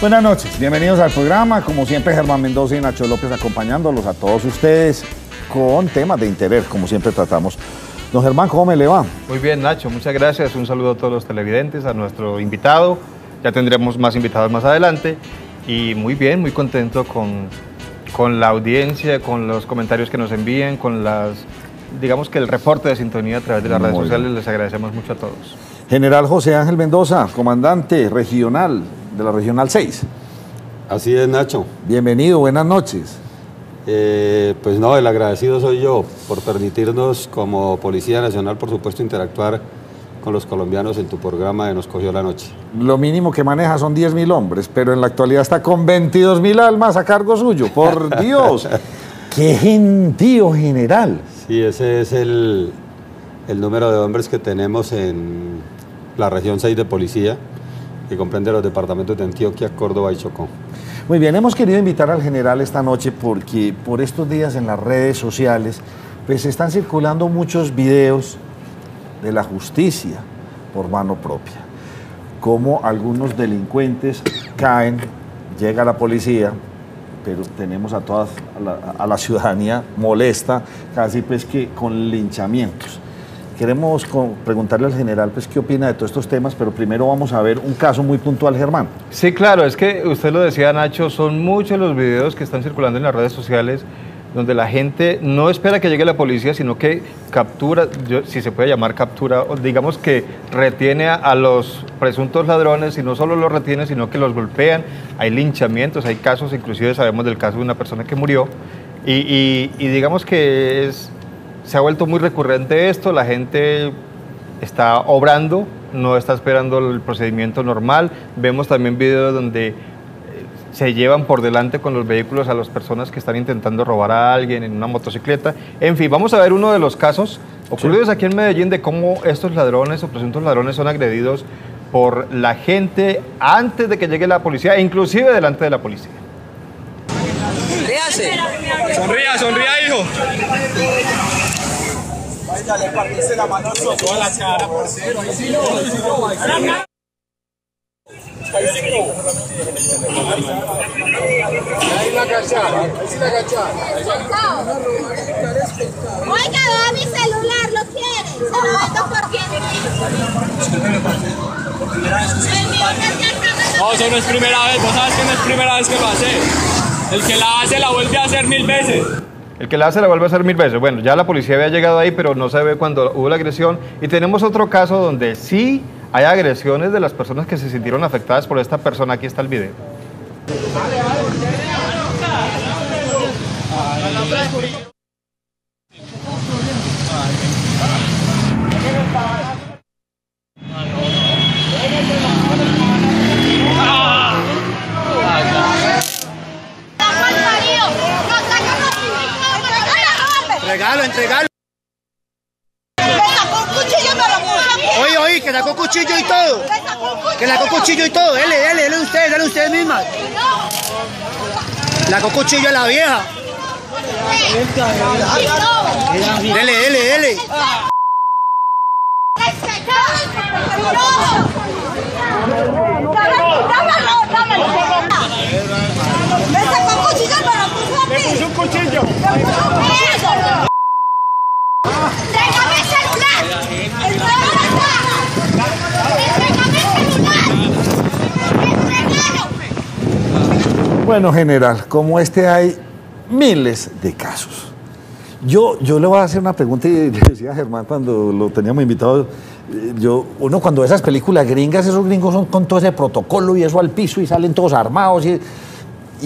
Buenas noches, bienvenidos al programa. Como siempre, Germán Mendoza y Nacho López acompañándolos a todos ustedes con temas de interés, como siempre tratamos. Don Germán, ¿cómo me le va? Muy bien, Nacho, muchas gracias. Un saludo a todos los televidentes, a nuestro invitado. Ya tendremos más invitados más adelante. Y muy bien, muy contento con la audiencia, con los comentarios que nos envían, con digamos que el reporte de sintonía a través de las redes sociales. Les agradecemos mucho a todos. General José Ángel Mendoza, comandante regional de la Regional 6. Así es, Nacho. Bienvenido, buenas noches. Pues no, el agradecido soy yo por permitirnos como Policía Nacional, por supuesto, interactuar con los colombianos en tu programa de Nos Cogió la Noche. Lo mínimo que maneja son 10.000 hombres, pero en la actualidad está con 22.000 almas a cargo suyo. ¡Por Dios! ¡Qué gentío, general! Sí, ese es el número de hombres que tenemos en la región 6 de policía, que comprende los departamentos de Antioquia, Córdoba y Chocó. Muy bien, hemos querido invitar al general esta noche porque por estos días en las redes sociales pues están circulando muchos videos de la justicia por mano propia, cómo algunos delincuentes caen, llega la policía, pero tenemos a la ciudadanía molesta, casi pues que con linchamientos. Queremos preguntarle al general pues qué opina de todos estos temas, pero primero vamos a ver un caso muy puntual, Germán. Sí, claro, es que usted lo decía, Nacho, son muchos los videos que están circulando en las redes sociales donde la gente no espera que llegue la policía, sino que captura, si se puede llamar captura, digamos que retiene a los presuntos ladrones, y no solo los retiene, sino que los golpean. Hay linchamientos, hay casos, inclusive sabemos del caso de una persona que murió, y digamos que se ha vuelto muy recurrente esto. La gente está obrando, no está esperando el procedimiento normal. Vemos también videos donde se llevan por delante con los vehículos a las personas que están intentando robar a alguien en una motocicleta. En fin, vamos a ver uno de los casos ocurridos aquí en Medellín de cómo estos ladrones o presuntos ladrones son agredidos por la gente antes de que llegue la policía e inclusive delante de la policía. Ríase. Sonría, sonría, hijo. Vaya, le partiste la mano toda la cara, parcero. Ahí sí no. Ahí la cachada, ahí sí la cachada. Oiga, vea mi celular, ¿lo quiere? Se lo vendo por 10.000. No, eso no es primera vez, vos sabes que no es primera vez que lo hace. El que la hace la vuelve a hacer 1000 veces. El que la hace la vuelve a hacer 1000 veces. Bueno, ya la policía había llegado ahí, pero no se ve cuando hubo la agresión. Y tenemos otro caso donde sí hay agresiones de las personas que se sintieron afectadas por esta persona. Aquí está el video. Entregalo. Oye, que sacó cuchillo y todo. Que sacó cuchillo y todo. Dale ustedes mismas. Le sacó cuchillo a la vieja. Dele. Me sacó cuchillo, pero puso aquí. Me puso un cuchillo. ¡Entrégame el celular! Bueno, general, como este hay miles de casos. Yo le voy a hacer una pregunta y le decía a Germán cuando lo teníamos invitado, uno cuando ve esas películas gringas, esos gringos son con todo ese protocolo y eso al piso y salen todos armados y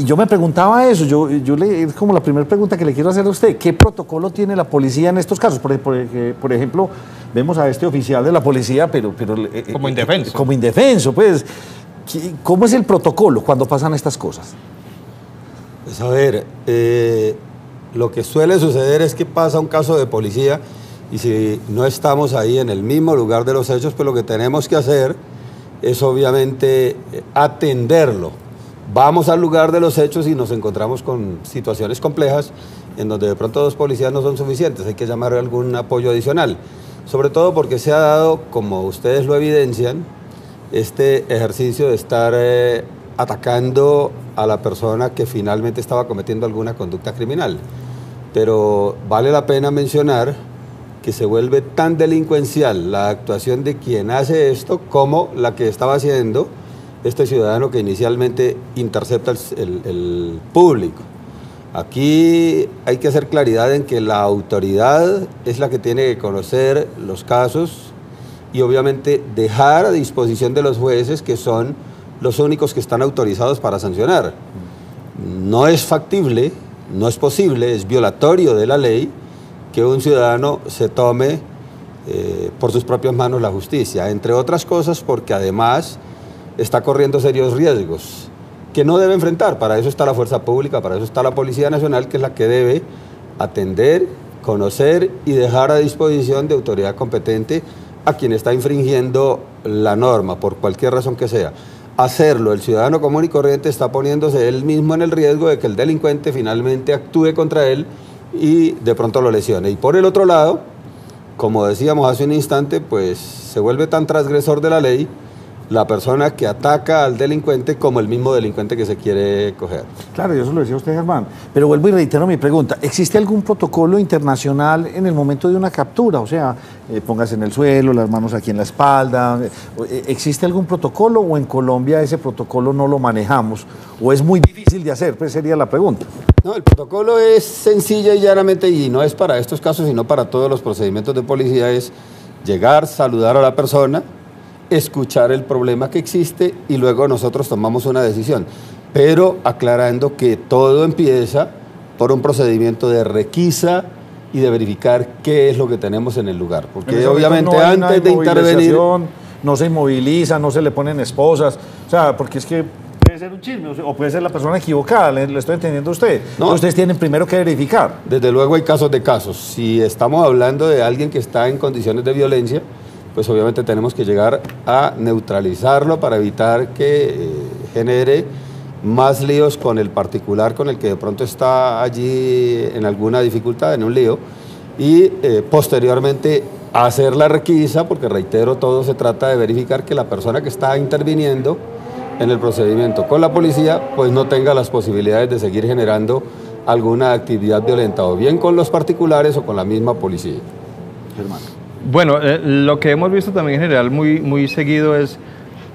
yo me preguntaba eso, es como la primera pregunta que le quiero hacer a usted, ¿qué protocolo tiene la policía en estos casos? Por ejemplo, vemos a este oficial de la policía, pero como indefenso. Como indefenso, pues, ¿cómo es el protocolo cuando pasan estas cosas? Pues a ver, lo que suele suceder es que pasa un caso de policía y si no estamos ahí en el mismo lugar de los hechos, pues lo que tenemos que hacer es obviamente atenderlo. Vamos al lugar de los hechos y nos encontramos con situaciones complejas en donde de pronto 2 policías no son suficientes, hay que llamar a algún apoyo adicional. Sobre todo porque se ha dado, como ustedes lo evidencian, este ejercicio de estar atacando a la persona que finalmente estaba cometiendo alguna conducta criminal. Pero vale la pena mencionar que se vuelve tan delincuencial la actuación de quien hace esto como la que estaba haciendo este ciudadano que inicialmente intercepta el público. Aquí hay que hacer claridad en que la autoridad es la que tiene que conocer los casos y obviamente dejar a disposición de los jueces, que son los únicos que están autorizados para sancionar. No es factible, no es posible, es violatorio de la ley que un ciudadano se tome por sus propias manos la justicia, entre otras cosas porque además está corriendo serios riesgos que no debe enfrentar. Para eso está la fuerza pública, para eso está la Policía Nacional, que es la que debe atender, conocer y dejar a disposición de autoridad competente a quien está infringiendo la norma, por cualquier razón que sea. Hacerlo el ciudadano común y corriente está poniéndose él mismo en el riesgo de que el delincuente finalmente actúe contra él y de pronto lo lesione. Y por el otro lado, como decíamos hace un instante, pues se vuelve tan transgresor de la ley la persona que ataca al delincuente como el mismo delincuente que se quiere coger. Claro, y eso lo decía usted, Germán. Pero vuelvo y reitero mi pregunta. ¿Existe algún protocolo internacional en el momento de una captura? O sea, póngase en el suelo, las manos aquí en la espalda. ¿Existe algún protocolo o en Colombia ese protocolo no lo manejamos? ¿O es muy difícil de hacer? Pues sería la pregunta. No, el protocolo es sencilla y llanamente, y no es para estos casos, sino para todos los procedimientos de policía, es llegar, saludar a la persona, escuchar el problema que existe y luego nosotros tomamos una decisión, pero aclarando que todo empieza por un procedimiento de requisa y de verificar qué es lo que tenemos en el lugar, porque obviamente antes de intervenir no se inmoviliza, no se le ponen esposas, o sea, porque es que puede ser un chisme o puede ser la persona equivocada, le estoy entendiendo a usted. No, ustedes tienen primero que verificar. Desde luego hay casos de casos. Si estamos hablando de alguien que está en condiciones de violencia, pues obviamente tenemos que llegar a neutralizarlo para evitar que genere más líos con el particular con el que de pronto está allí en alguna dificultad, en un lío, y posteriormente hacer la requisa, porque reitero, todo se trata de verificar que la persona que está interviniendo en el procedimiento con la policía, pues no tenga las posibilidades de seguir generando alguna actividad violenta, o bien con los particulares o con la misma policía. Germán. Bueno, lo que hemos visto también en general muy seguido es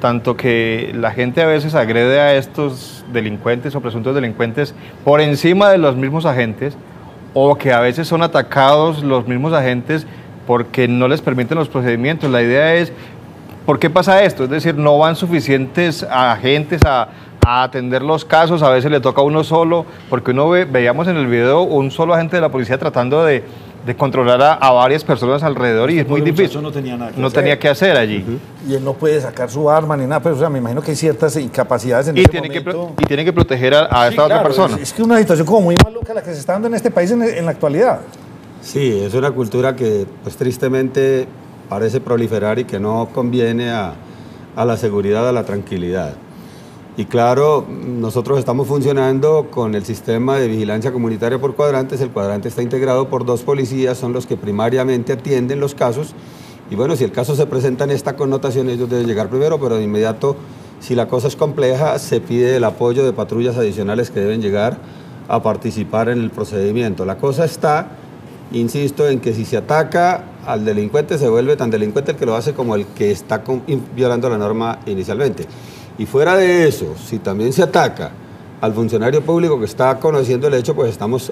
tanto que la gente a veces agrede a estos delincuentes o presuntos delincuentes por encima de los mismos agentes, o que a veces son atacados los mismos agentes porque no les permiten los procedimientos. La idea es, ¿por qué pasa esto? Es decir, no van suficientes agentes a atender los casos, a veces le toca a uno solo, porque veíamos en el video un solo agente de la policía tratando de controlar a varias personas alrededor, y es muy difícil. No tenía que hacer allí. Y él no puede sacar su arma ni nada, pero o sea, me imagino que hay ciertas incapacidades en ese momento. Y tiene que proteger a esta otra persona. Es que es una situación como muy maluca la que se está dando en este país en la actualidad. Sí, es una cultura que pues tristemente parece proliferar y que no conviene a la seguridad, a la tranquilidad. Y claro, nosotros estamos funcionando con el sistema de vigilancia comunitaria por cuadrantes. El cuadrante está integrado por 2 policías, son los que primariamente atienden los casos. Y bueno, si el caso se presenta en esta connotación, ellos deben llegar primero, pero de inmediato, si la cosa es compleja, se pide el apoyo de patrullas adicionales que deben llegar a participar en el procedimiento. La cosa está, insisto, en que si se ataca al delincuente, se vuelve tan delincuente el que lo hace como el que está violando la norma inicialmente. Y fuera de eso, si también se ataca al funcionario público que está conociendo el hecho, pues estamos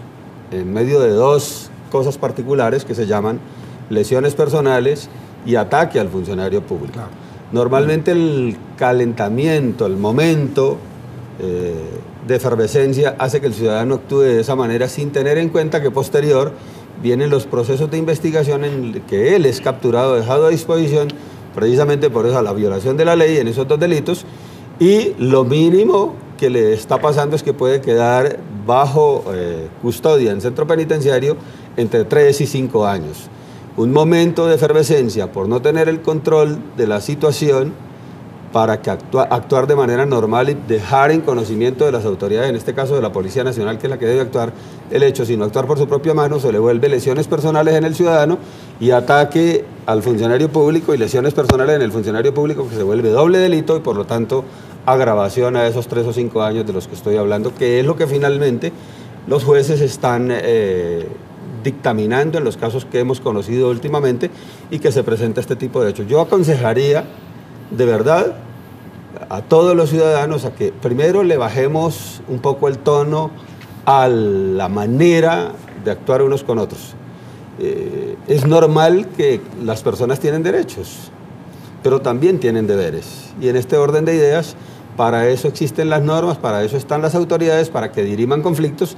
en medio de 2 cosas particulares que se llaman lesiones personales y ataque al funcionario público. Claro. Normalmente el calentamiento, el momento de efervescencia hace que el ciudadano actúe de esa manera sin tener en cuenta que posterior vienen los procesos de investigación en que él es capturado, dejado a disposición, precisamente por eso la violación de la ley en esos 2 delitos, y lo mínimo que le está pasando es que puede quedar bajo custodia en centro penitenciario entre 3 y 5 años. Un momento de efervescencia por no tener el control de la situación para que actuar de manera normal y dejar en conocimiento de las autoridades, en este caso de la Policía Nacional, que es la que debe actuar el hecho, sino actuar por su propia mano, se le vuelve lesiones personales en el ciudadano y ataque al funcionario público y lesiones personales en el funcionario público, que se vuelve doble delito y por lo tanto agravación a esos 3 o 5 años de los que estoy hablando, que es lo que finalmente los jueces están dictaminando en los casos que hemos conocido últimamente y que se presenta este tipo de hechos. Yo aconsejaría, de verdad, a todos los ciudadanos a que primero le bajemos un poco el tono a la manera de actuar unos con otros. Es normal que las personas tienen derechos, pero también tienen deberes. Y en este orden de ideas, para eso existen las normas, para eso están las autoridades, para que diriman conflictos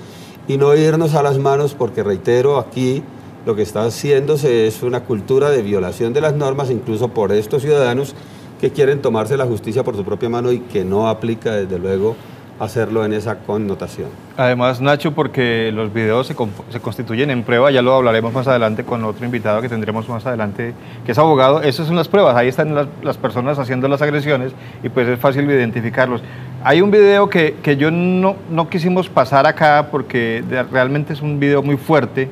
y no irnos a las manos, porque reitero, aquí lo que está haciéndose es una cultura de violación de las normas, incluso por estos ciudadanos que quieren tomarse la justicia por su propia mano y que no aplica, desde luego, hacerlo en esa connotación. Además, Nacho, porque los videos se constituyen en prueba, ya lo hablaremos más adelante con otro invitado que tendremos más adelante, que es abogado. Esas son las pruebas, ahí están las personas haciendo las agresiones y pues es fácil identificarlos. Hay un video que yo no quisimos pasar acá porque realmente es un video muy fuerte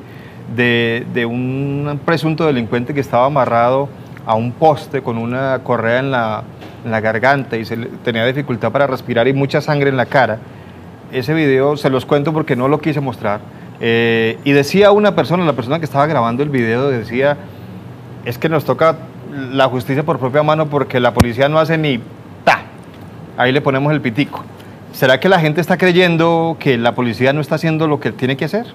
de un presunto delincuente que estaba amarrado a un poste con una correa en la garganta y tenía dificultad para respirar y mucha sangre en la cara. Ese video se los cuento porque no lo quise mostrar. Y decía una persona, la persona que estaba grabando el video, decía, es que nos toca la justicia por propia mano porque la policía no hace ni ta. Ahí le ponemos el pitico. ¿Será que la gente está creyendo que la policía no está haciendo lo que tiene que hacer?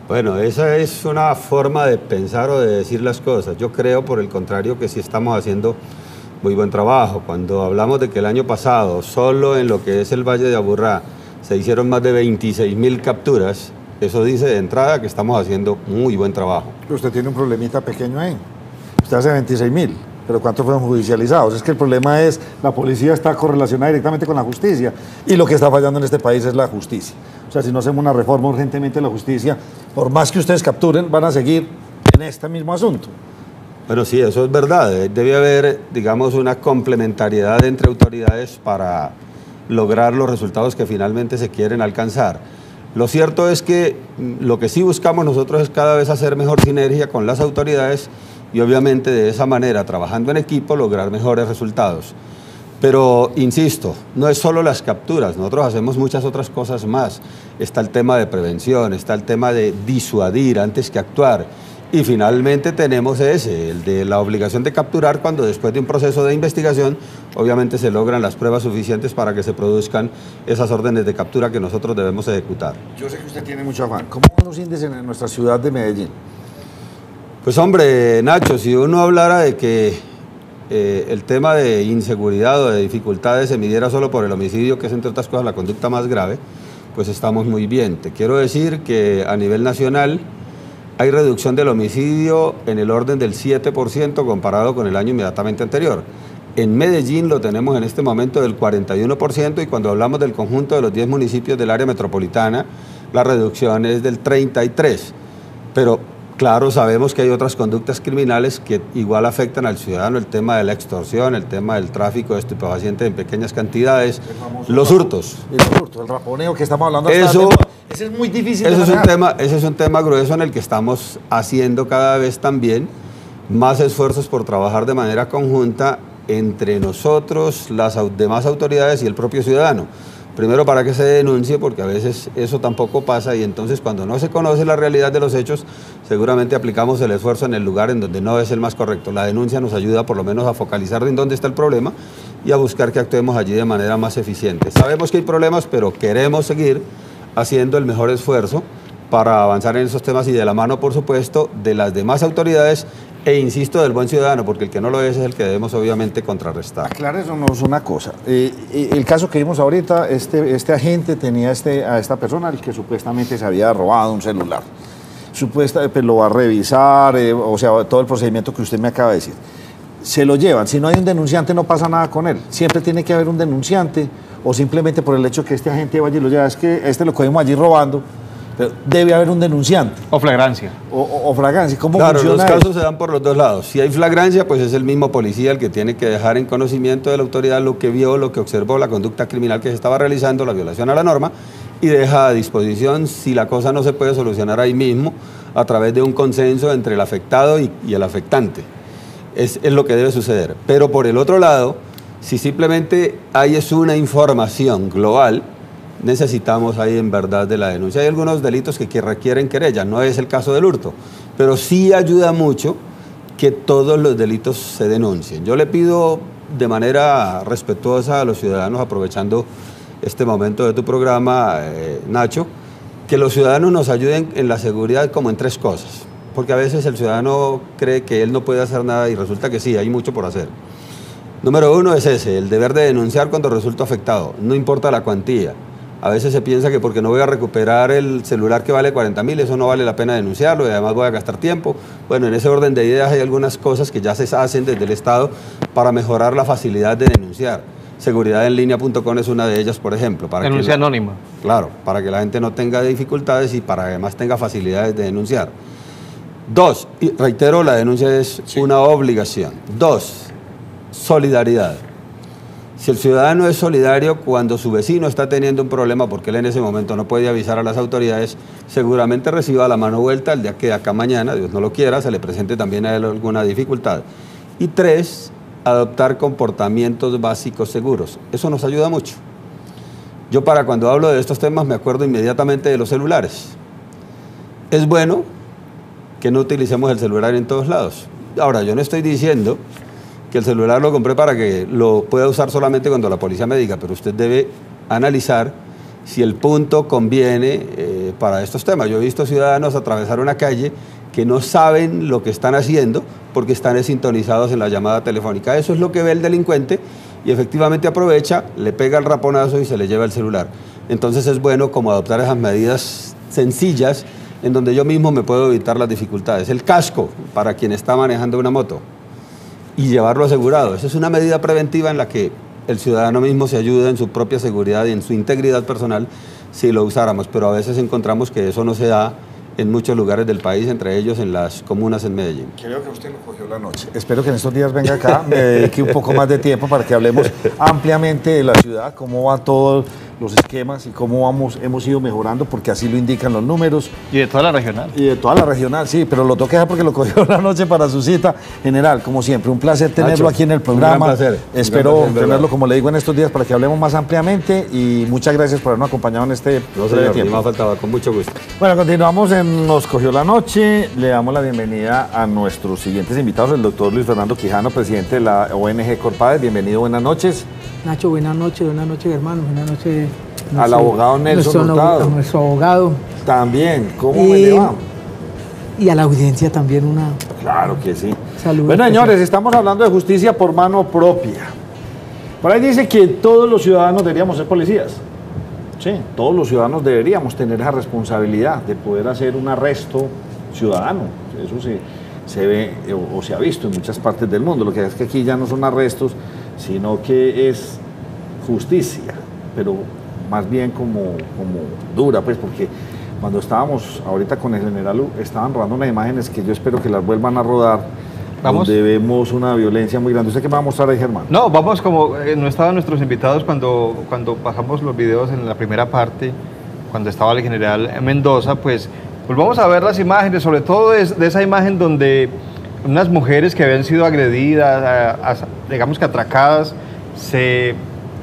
Bueno, esa es una forma de pensar o de decir las cosas. Yo creo, por el contrario, que sí estamos haciendo muy buen trabajo. Cuando hablamos de que el año pasado, solo en lo que es el Valle de Aburrá, se hicieron más de 26.000 capturas, eso dice de entrada que estamos haciendo muy buen trabajo. Usted tiene un problemita pequeño ahí. Usted hace 26.000, pero ¿cuántos fueron judicializados? Es que el problema es, la policía está correlacionada directamente con la justicia y lo que está fallando en este país es la justicia. O sea, si no hacemos una reforma urgentemente de la justicia, por más que ustedes capturen, van a seguir en este mismo asunto. Bueno, sí, eso es verdad. Debe haber, digamos, una complementariedad entre autoridades para lograr los resultados que finalmente se quieren alcanzar. Lo cierto es que lo que sí buscamos nosotros es cada vez hacer mejor sinergia con las autoridades y obviamente de esa manera, trabajando en equipo, lograr mejores resultados. Pero, insisto, no es solo las capturas, nosotros hacemos muchas otras cosas más. Está el tema de prevención, está el tema de disuadir antes que actuar. Y finalmente tenemos el de la obligación de capturar cuando después de un proceso de investigación, obviamente se logran las pruebas suficientes para que se produzcan esas órdenes de captura que nosotros debemos ejecutar. Yo sé que usted tiene mucho afán. ¿Cómo van los índices en nuestra ciudad de Medellín? Pues hombre, Nacho, si uno hablara de que el tema de inseguridad o de dificultades se midiera solo por el homicidio, que es entre otras cosas la conducta más grave, pues estamos muy bien. Te quiero decir que a nivel nacional hay reducción del homicidio en el orden del 7% comparado con el año inmediatamente anterior. En Medellín lo tenemos en este momento del 41% y cuando hablamos del conjunto de los 10 municipios del área metropolitana, la reducción es del 33%. Pero claro, sabemos que hay otras conductas criminales que igual afectan al ciudadano, el tema de la extorsión, el tema del tráfico de estupefacientes en pequeñas cantidades, los hurtos. El raponeo que estamos hablando. Ese es muy difícil de manejar. Ese es un tema grueso en el que estamos haciendo cada vez también más esfuerzos por trabajar de manera conjunta entre nosotros, las demás autoridades y el propio ciudadano. Primero para que se denuncie, porque a veces eso tampoco pasa y entonces cuando no se conoce la realidad de los hechos, seguramente aplicamos el esfuerzo en el lugar en donde no es el más correcto. La denuncia nos ayuda por lo menos a focalizar en dónde está el problema y a buscar que actuemos allí de manera más eficiente. Sabemos que hay problemas, pero queremos seguir haciendo el mejor esfuerzo para avanzar en esos temas y de la mano, por supuesto, de las demás autoridades e insisto, del buen ciudadano, porque el que no lo es el que debemos obviamente contrarrestar. Aclárenos una cosa. El caso que vimos ahorita, este agente tenía a esta persona, el que supuestamente se había robado un celular. Supuestamente lo va a revisar, o sea, todo el procedimiento que usted me acaba de decir. Se lo llevan. Si no hay un denunciante, no pasa nada con él. Siempre tiene que haber un denunciante, o simplemente por el hecho que este agente vaya y lo lleva, es que lo cogimos allí robando. Pero debe haber un denunciante. O flagrancia. O flagrancia. ¿Cómo claro, funciona los casos se dan por los dos lados. Si hay flagrancia, pues es el mismo policía el que tiene que dejar en conocimiento de la autoridad lo que vio, lo que observó, la conducta criminal que se estaba realizando, la violación a la norma, y deja a disposición, si la cosa no se puede solucionar ahí mismo, a través de un consenso entre el afectado y el afectante. Es lo que debe suceder. Pero por el otro lado, Si simplemente hay es una información global, necesitamos ahí en verdad de la denuncia. Hay algunos delitos que requieren querella, no es el caso del hurto, pero sí ayuda mucho que todos los delitos se denuncien. Yo le pido de manera respetuosa a los ciudadanos, aprovechando este momento de tu programa, Nacho, que los ciudadanos nos ayuden en la seguridad como en 3 cosas, porque a veces el ciudadano cree que él no puede hacer nada y resulta que sí, hay mucho por hacer. Número 1 es ese, el deber de denunciar cuando resulta afectado, no importa la cuantía. A veces se piensa que porque no voy a recuperar el celular que vale 40.000, eso no vale la pena denunciarlo y además voy a gastar tiempo. Bueno, en ese orden de ideas hay algunas cosas que ya se hacen desde el Estado para mejorar la facilidad de denunciar. Seguridadenlinea.com es una de ellas, por ejemplo. Denuncia anónima. Claro, para que la gente no tenga dificultades y para que además tenga facilidades de denunciar. 2, y reitero, la denuncia es una obligación. 2, solidaridad. Si el ciudadano es solidario cuando su vecino está teniendo un problema porque él en ese momento no puede avisar a las autoridades, seguramente reciba la mano vuelta el día que acá mañana, Dios no lo quiera, se le presente también a él alguna dificultad. Y 3, adoptar comportamientos básicos seguros. Eso nos ayuda mucho. Yo para cuando hablo de estos temas me acuerdo inmediatamente de los celulares. Es bueno que no utilicemos el celular en todos lados. Ahora, yo no estoy diciendo que el celular lo compré para que lo pueda usar solamente cuando la policía me diga, pero usted debe analizar si el punto conviene para estos temas. Yo he visto ciudadanos atravesar una calle que no saben lo que están haciendo porque están sintonizados en la llamada telefónica. Eso es lo que ve el delincuente y efectivamente aprovecha, le pega el raponazo y se le lleva el celular. Entonces es bueno como adoptar esas medidas sencillas en donde yo mismo me puedo evitar las dificultades. El casco para quien está manejando una moto y llevarlo asegurado. Esa es una medida preventiva en la que el ciudadano mismo se ayuda en su propia seguridad y en su integridad personal si lo usáramos, pero a veces encontramos que eso no se da en muchos lugares del país, entre ellos en las comunas en Medellín. Creo que usted lo cogió la noche. Espero que en estos días venga acá, me dedique un poco más de tiempo para que hablemos ampliamente de la ciudad, cómo van todos los esquemas y cómo hemos ido mejorando, porque así lo indican los números. Y de toda la regional. Y de toda la regional, sí, pero lo toqué porque lo cogió la noche para su cita. General, como siempre, un placer tenerlo aquí en el programa. Un gran placer. Espero tenerlo, como le digo, en estos días para que hablemos más ampliamente y muchas gracias por habernos acompañado en este tiempo. No faltaba, con mucho gusto. Bueno, continuamos en Nos Cogió la Noche. Le damos la bienvenida a nuestros siguientes invitados, el doctor Luis Fernando Quijano, presidente de la ONG Corpades. Bienvenido, buenas noches. Nacho, buenas noches, hermano, buenas noches. Al abogado Nelson Hurtado. A nuestro abogado. También, ¿cómo me le va? Y a la audiencia también una... Claro que sí. Saludos. Bueno, señores, estamos hablando de justicia por mano propia. Por ahí dice que todos los ciudadanos deberíamos ser policías. Sí, todos los ciudadanos deberíamos tener esa responsabilidad de poder hacer un arresto ciudadano. Eso se ve o se ha visto en muchas partes del mundo. Lo que es que aquí ya no son arrestos, sino que es justicia, pero más bien como dura, pues, porque cuando estábamos ahorita con el general, estaban rodando unas imágenes que yo espero que las vuelvan a rodar, ¿Vamos? donde vemos una violencia muy grande. ¿Usted qué me va a mostrar ahí, Germán? No, vamos como no estaban nuestros invitados cuando bajamos los videos en la primera parte, cuando estaba el general Mendoza, pues vamos a ver las imágenes, sobre todo de esa imagen donde unas mujeres que habían sido agredidas, digamos que atracadas, se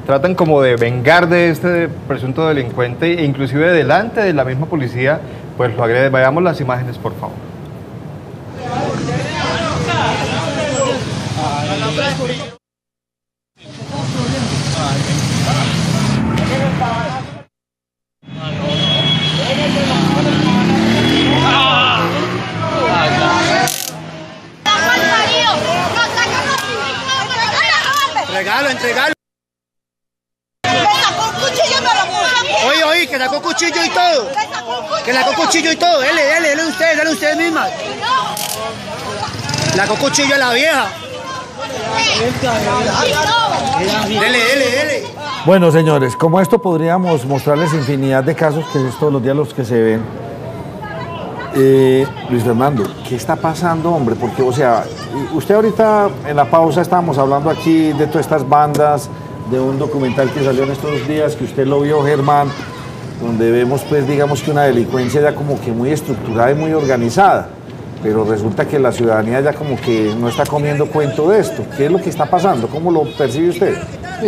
tratan como de vengar de este presunto delincuente e inclusive delante de la misma policía, pues lo agrede. Veamos las imágenes, por favor. Entregalo. Oye, que sacó cuchillo y todo. Que sacó cuchillo y todo. Dale ustedes mismas. Sacó cuchillo a la vieja. Dele. Bueno, señores, como esto podríamos mostrarles infinidad de casos, que es todos los días los que se ven. Luis Fernando, ¿qué está pasando, hombre? Porque, o sea, usted ahorita en la pausa estábamos hablando aquí de todas estas bandas, de un documental que salió en estos días, que usted lo vio, Germán, donde vemos, pues, digamos que una delincuencia ya como que muy estructurada y muy organizada. pero resulta que la ciudadanía ya como que no está comiendo cuento de esto. ¿Qué es lo que está pasando? ¿Cómo lo percibe usted?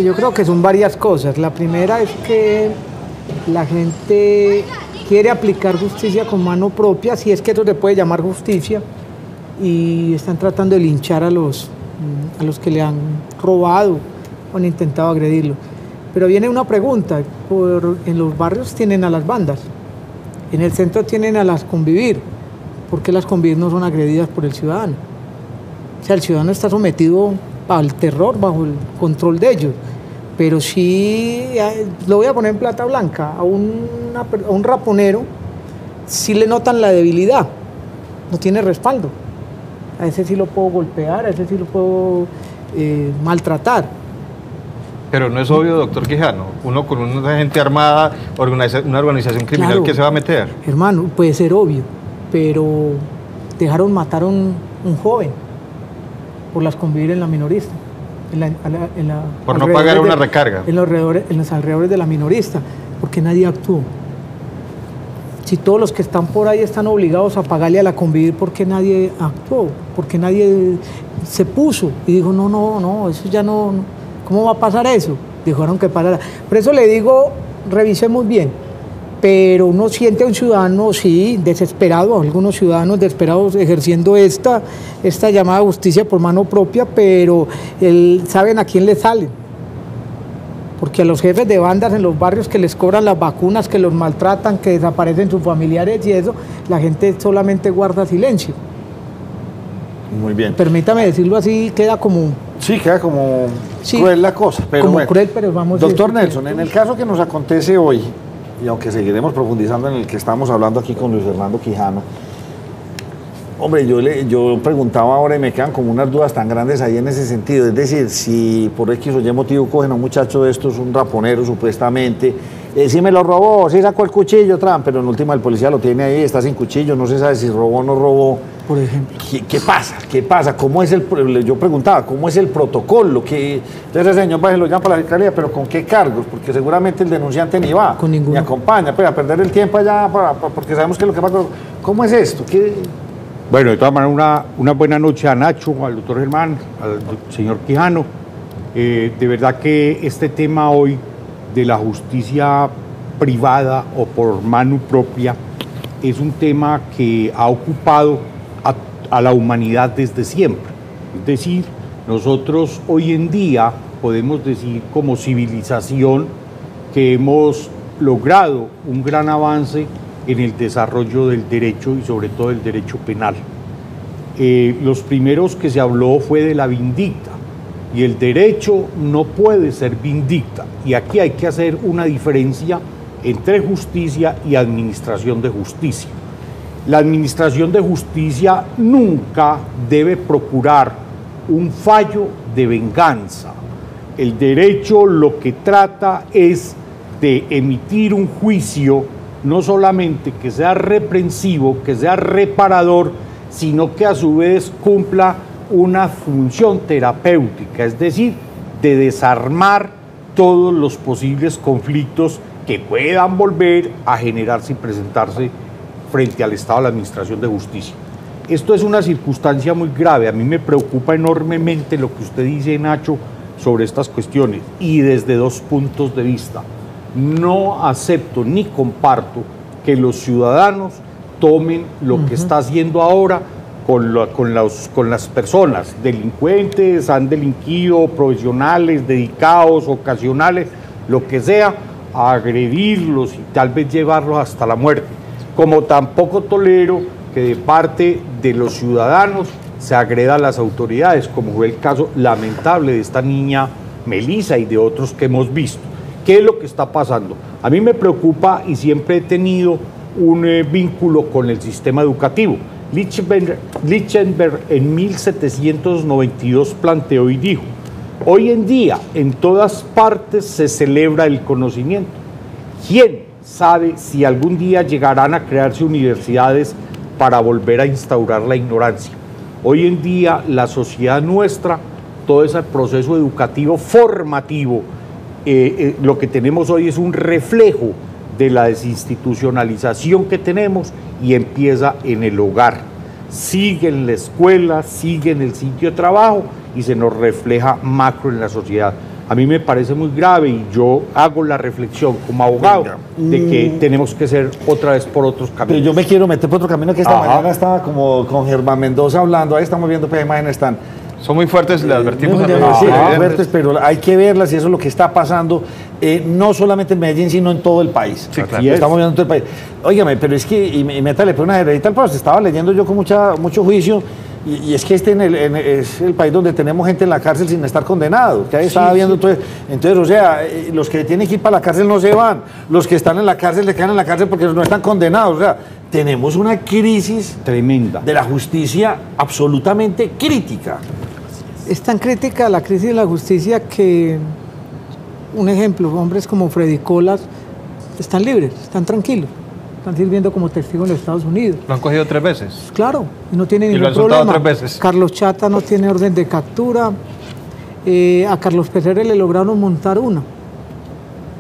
Yo creo que son varias cosas. La primera es que la gente quiere aplicar justicia con mano propia, si es que eso se puede llamar justicia, y están tratando de linchar a los que le han robado o han intentado agredirlo. Pero viene una pregunta, en los barrios tienen a las bandas, en el centro tienen a las convivir. ¿Por qué las convivir no son agredidas por el ciudadano? O sea, el ciudadano está sometido al terror bajo el control de ellos. Pero sí, lo voy a poner en plata blanca, a un raponero sí le notan la debilidad, no tiene respaldo. A ese sí lo puedo golpear, a ese sí lo puedo maltratar. Pero no es obvio, doctor Quijano, uno con una gente armada, una organización criminal, Claro, ¿qué se va a meter? Hermano, puede ser obvio, pero dejaron matar a un joven por las convivir en la minorista. Por no pagar una recarga. En los alrededores de la minorista, porque nadie actuó. Si todos los que están por ahí están obligados a pagarle a la convivir, ¿por qué nadie actuó? ¿Por qué nadie se puso? Y dijo, no, eso ya no, ¿cómo va a pasar eso? Dijeron que pasara. Por eso le digo, revisemos bien. Pero uno siente a un ciudadano, sí, desesperado, algunos ciudadanos desesperados ejerciendo esta llamada justicia por mano propia, pero saben a quién le salen. Porque a los jefes de bandas en los barrios que les cobran las vacunas, que los maltratan, que desaparecen sus familiares y eso, la gente solamente guarda silencio. Muy bien. Permítame decirlo así, queda como... Sí, queda como cruel la cosa. Pero como bueno. Cruel, pero vamos... Doctor Nelson, en el caso que nos acontece hoy, y aunque seguiremos profundizando en el que estamos hablando aquí con Luis Fernando Quijano, hombre, yo preguntaba ahora y me quedan como unas dudas tan grandes ahí en ese sentido. Es decir, si por X o Y motivo cogen a un muchacho de estos, un raponero supuestamente, sí me lo robó, sí sacó el cuchillo, pero en última el policía lo tiene ahí, está sin cuchillo, no se sabe si robó o no robó. Por ejemplo. ¿Qué pasa? ¿Qué pasa? ¿Cómo es yo preguntaba, ¿cómo es el protocolo? Entonces, señor, lo llama para la fiscalía, pero ¿con qué cargos? Porque seguramente el denunciante ni va, con ninguno, ni acompaña, a perder el tiempo allá, porque sabemos que es lo que pasa. ¿Cómo es esto? Bueno, de todas maneras, una buena noche a Nacho, al doctor Germán, al señor Quijano. De verdad que este tema hoy de la justicia privada o por mano propia es un tema que ha ocupado a la humanidad desde siempre. Es decir, nosotros hoy en día podemos decir como civilización que hemos logrado un gran avance en el desarrollo del derecho y sobre todo el derecho penal. Los primeros que se habló fue de la vindicta, y el derecho no puede ser vindicta, y aquí hay que hacer una diferencia entre justicia y administración de justicia. La administración de justicia nunca debe procurar un fallo de venganza. El derecho lo que trata es de emitir un juicio no solamente que sea reprensivo, que sea reparador, sino que a su vez cumpla una función terapéutica, es decir, de desarmar todos los posibles conflictos que puedan volver a generarse y presentarse frente al Estado de la Administración de Justicia. Esto es una circunstancia muy grave. A mí me preocupa enormemente lo que usted dice, Nacho, sobre estas cuestiones, y desde dos puntos de vista. No acepto ni comparto que los ciudadanos tomen lo que está haciendo ahora con las personas, delincuentes, han delinquido, profesionales, dedicados, ocasionales, lo que sea, a agredirlos y tal vez llevarlos hasta la muerte. Como tampoco tolero que de parte de los ciudadanos se agreda a las autoridades, como fue el caso lamentable de esta niña Melissa y de otros que hemos visto. ¿Qué es lo que está pasando? A mí me preocupa y siempre he tenido un vínculo con el sistema educativo. Lichtenberg en 1792 planteó y dijo: hoy en día en todas partes se celebra el conocimiento. ¿Quién sabe si algún día llegarán a crearse universidades para volver a instaurar la ignorancia? Hoy en día la sociedad nuestra, todo ese proceso educativo formativo, lo que tenemos hoy es un reflejo de la desinstitucionalización que tenemos y empieza en el hogar. sigue en la escuela, sigue en el sitio de trabajo y se nos refleja macro en la sociedad. A mí me parece muy grave y yo hago la reflexión como abogado de que tenemos que ser otra vez por otros caminos. Pero yo me quiero meter por otro camino que esta mañana estaba como con Germán Mendoza hablando, ahí estamos viendo pues imágenes están... Son muy fuertes, le advertimos. Sí, muy fuertes, pero hay que verlas y eso es lo que está pasando, no solamente en Medellín, sino en todo el país. Sí, claro. Estamos viendo en todo el país. Óigame, pero es que, y métale por una heredita al país, estaba leyendo yo con mucho juicio, y es que es el país donde tenemos gente en la cárcel sin estar condenado, que ahí estaba viendo entonces, o sea, los que tienen que ir para la cárcel no se van, los que están en la cárcel se quedan en la cárcel porque no están condenados, o sea, tenemos una crisis tremenda de la justicia absolutamente crítica. Es tan crítica la crisis de la justicia que, un ejemplo, hombres como Freddy Colas están libres, están tranquilos, están sirviendo como testigos en los Estados Unidos. ¿Lo han cogido 3 veces? Claro, y no tiene ningún soltado problema. 3 veces. Carlos Chata no tiene orden de captura, a Carlos Pesebre le lograron montar una,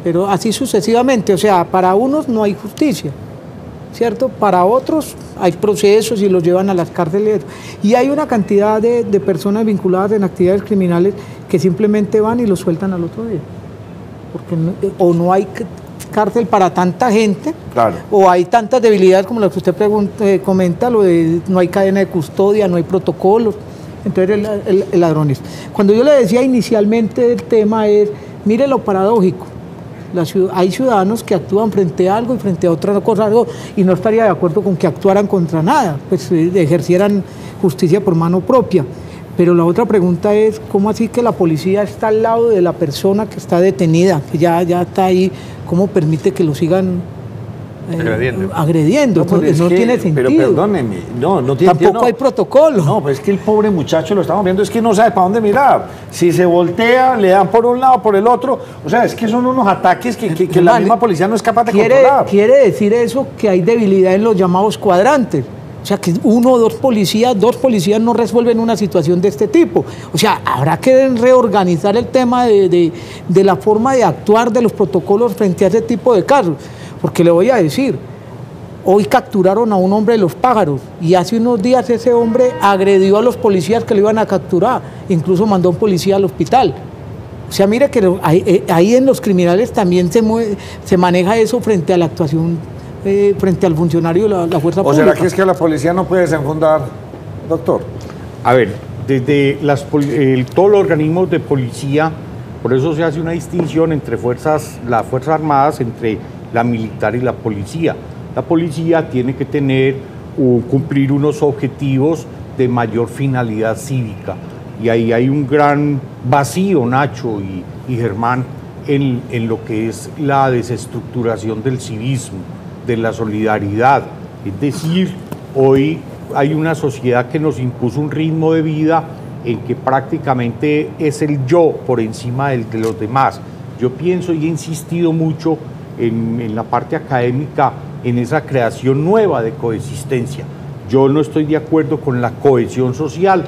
pero así sucesivamente, o sea, para unos no hay justicia, ¿cierto? Para otros hay procesos y los llevan a las cárceles. Y hay una cantidad de personas vinculadas en actividades criminales que simplemente van y los sueltan al otro día. Porque no hay cárcel para tanta gente, claro, o hay tantas debilidades como las que usted comenta, lo de no hay cadena de custodia, no hay protocolos. Entonces el ladrón es. Cuando yo le decía inicialmente el tema es, mire lo paradójico. Hay ciudadanos que actúan frente a algo y frente a otra cosa, y no estaría de acuerdo con que actuaran contra nada, pues ejercieran justicia por mano propia. Pero la otra pregunta es, ¿cómo así que la policía está al lado de la persona que está detenida, que ya está ahí? ¿Cómo permite que lo sigan agrediendo? No tiene sentido. Pero perdónenme, no tiene Tampoco no. hay protocolo. No, pues es que el pobre muchacho, lo estamos viendo, es que no sabe para dónde mirar. Si se voltea, le dan por un lado, por el otro. O sea, es que son unos ataques que la misma policía no es capaz de controlar. Quiere decir eso que hay debilidad en los llamados cuadrantes. O sea, que uno o dos policías no resuelven una situación de este tipo. O sea, habrá que reorganizar el tema de la forma de actuar de los protocolos frente a ese tipo de casos. Porque le voy a decir, hoy capturaron a un hombre de Los Pájaros y hace unos días ese hombre agredió a los policías que lo iban a capturar, incluso mandó a un policía al hospital. O sea, mire que ahí en los criminales también se maneja eso frente a la actuación, frente al funcionario de la fuerza pública. ¿O será que es que la policía no puede desenfundar, doctor? A ver, desde todos los organismos de policía, por eso se hace una distinción entre las Fuerzas Armadas, entre la militar y la policía. La policía tiene que cumplir unos objetivos de mayor finalidad cívica. Y ahí hay un gran vacío, Nacho y Germán, en lo que es la desestructuración del civismo, de la solidaridad. Es decir, hoy hay una sociedad que nos impuso un ritmo de vida en que prácticamente es el yo por encima de los demás. Yo pienso y he insistido mucho en la parte académica en esa creación nueva de coexistencia. Yo no estoy de acuerdo con la cohesión social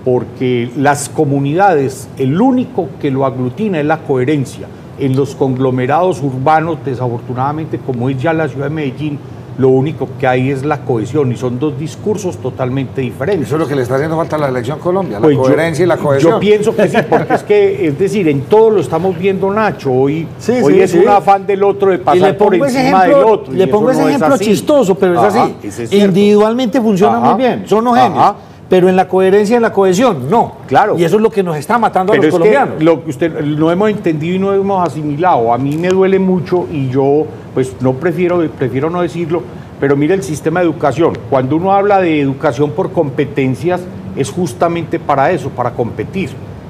porque las comunidades, el único que lo aglutina es la coherencia. En los conglomerados urbanos, desafortunadamente, como es ya la ciudad de Medellín, lo único que hay es la cohesión y son dos discursos totalmente diferentes. Eso es lo que le está haciendo falta a la elección Colombia, la coherencia y la cohesión. Yo pienso que sí, porque es decir, en todo lo estamos viendo, Nacho. Hoy es un afán del otro de pasar por encima del otro. Le pongo ese ejemplo chistoso, pero es así. Individualmente funciona muy bien, son unos genios. Pero en la coherencia y en la cohesión, no. Claro. Y eso es lo que nos está matando a los colombianos. Que lo que usted no hemos entendido y no hemos asimilado. A mí me duele mucho y yo, pues, prefiero no decirlo, pero mire el sistema de educación. Cuando uno habla de educación por competencias, es justamente para eso, para competir,